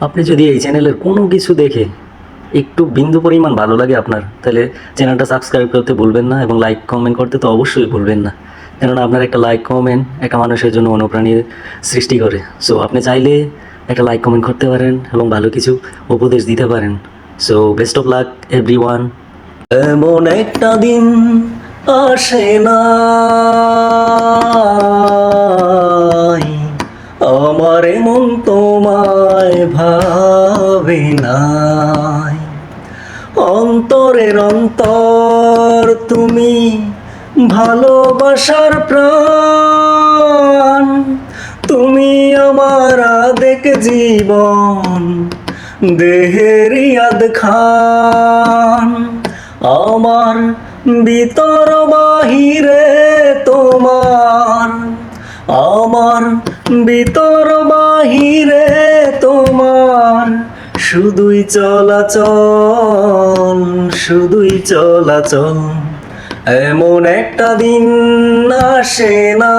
আপনি যদি এই চ্যানেলের কোনো কিছু দেখে একটু বিন্দু পরিমাণ ভালো লাগে আপনার, তাহলে চ্যানেলটা সাবস্ক্রাইব করতে ভুলবেন না এবং লাইক কমেন্ট করতে তো অবশ্যই ভুলবেন না। কেননা আপনার একটা লাইক কমেন্ট একটা মানুষের জন্য অনুপ্রাণীর সৃষ্টি করে। সো আপনি চাইলে একটা লাইক কমেন্ট করতে পারেন এবং ভালো কিছু উপদেশ দিতে পারেন। So best of luck everyone. এমন একটা দিন আসে না আমার এমন তোমায় ভাবে নাই, অন্তরের অন্তর তুমি ভালোবাসার প্রাণ, তুমি আমার আবেগ জীবন দেহের ইয়াদ খান, আমার ভিতর বাহিরে তোমার, আমার ভিতর বাহিরে তোমার শুধুই চলাচল, শুধুই চলাচল। এমন একটা দিন আসে না।